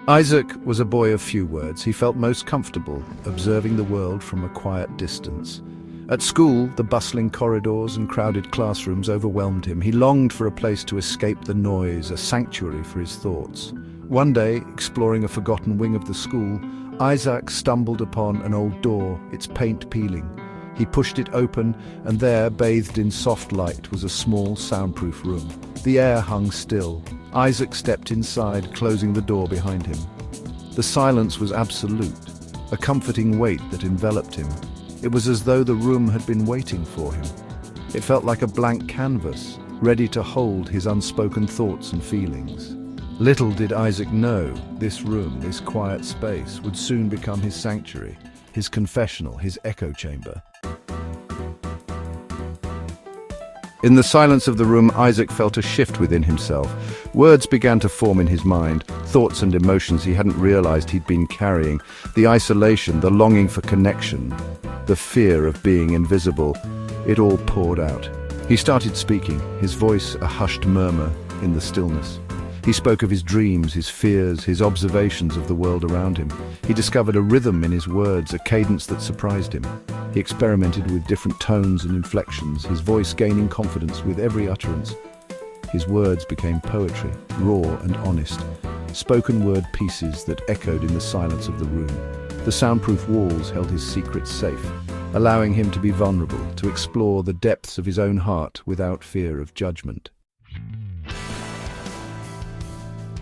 Isaac was a boy of few words. He felt most comfortable observing the world from a quiet distance. At school, the bustling corridors and crowded classrooms overwhelmed him. He longed for a place to escape the noise, a sanctuary for his thoughts. One day, exploring a forgotten wing of the school, Isaac stumbled upon an old door, its paint peeling. He pushed it open, and there, bathed in soft light, was a small, soundproof room. The air hung still. Isaac stepped inside, closing the door behind him. The silence was absolute, a comforting weight that enveloped him. It was as though the room had been waiting for him. It felt like a blank canvas, ready to hold his unspoken thoughts and feelings. Little did Isaac know this room, this quiet space, would soon become his sanctuary, his confessional, his echo chamber. In the silence of the room, Isaac felt a shift within himself. Words began to form in his mind, thoughts and emotions he hadn't realized he'd been carrying. The isolation, the longing for connection, the fear of being invisible, it all poured out. He started speaking, his voice a hushed murmur in the stillness. He spoke of his dreams, his fears, his observations of the world around him. He discovered a rhythm in his words, a cadence that surprised him. He experimented with different tones and inflections, his voice gaining confidence with every utterance. His words became poetry, raw and honest, spoken word pieces that echoed in the silence of the room. The soundproof walls held his secrets safe, allowing him to be vulnerable, to explore the depths of his own heart without fear of judgment.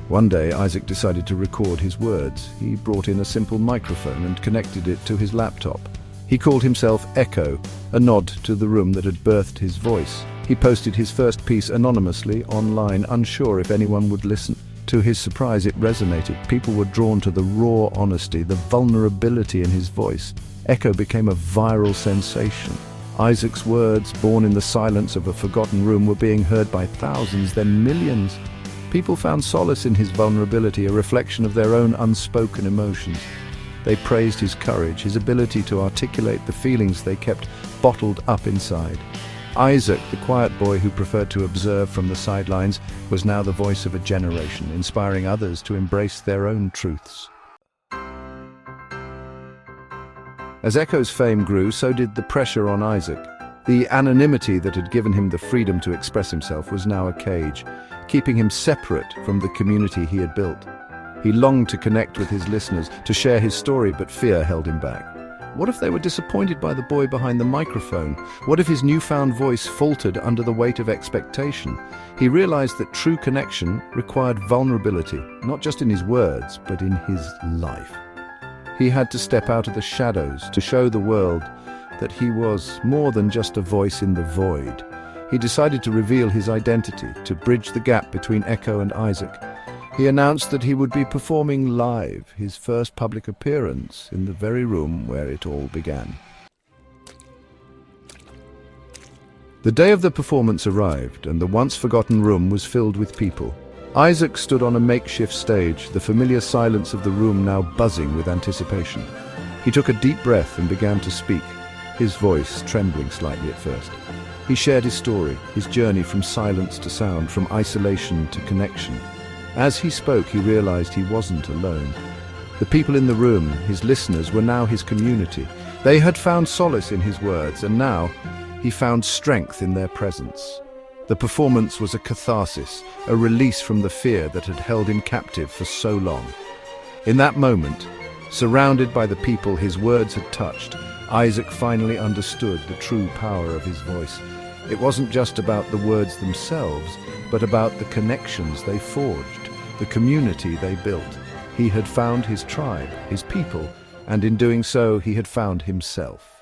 One day, Isaac decided to record his words. He brought in a simple microphone and connected it to his laptop. He called himself Echo, a nod to the room that had birthed his voice. He posted his first piece anonymously online, unsure if anyone would listen. To his surprise, it resonated. People were drawn to the raw honesty, the vulnerability in his voice. Echo became a viral sensation. Isaac's words, born in the silence of a forgotten room, were being heard by thousands, then millions. People found solace in his vulnerability, a reflection of their own unspoken emotions. They praised his courage, his ability to articulate the feelings they kept bottled up inside. Isaac, the quiet boy who preferred to observe from the sidelines, was now the voice of a generation, inspiring others to embrace their own truths. As Echo's fame grew, so did the pressure on Isaac. The anonymity that had given him the freedom to express himself was now a cage, keeping him separate from the community he had built. He longed to connect with his listeners, to share his story, but fear held him back. What if they were disappointed by the boy behind the microphone? What if his newfound voice faltered under the weight of expectation? He realized that true connection required vulnerability, not just in his words, but in his life. He had to step out of the shadows to show the world that he was more than just a voice in the void. He decided to reveal his identity, to bridge the gap between Echo and Isaac. He announced that he would be performing live, his first public appearance in the very room where it all began. The day of the performance arrived, and the once-forgotten room was filled with people. Isaac stood on a makeshift stage, the familiar silence of the room now buzzing with anticipation. He took a deep breath and began to speak, his voice trembling slightly at first. He shared his story, his journey from silence to sound, from isolation to connection. As he spoke, he realized he wasn't alone. The people in the room, his listeners, were now his community. They had found solace in his words, and now he found strength in their presence. The performance was a catharsis, a release from the fear that had held him captive for so long. In that moment, surrounded by the people his words had touched, Isaac finally understood the true power of his voice. It wasn't just about the words themselves, but about the connections they forged, the community they built. He had found his tribe, his people, and in doing so, he had found himself.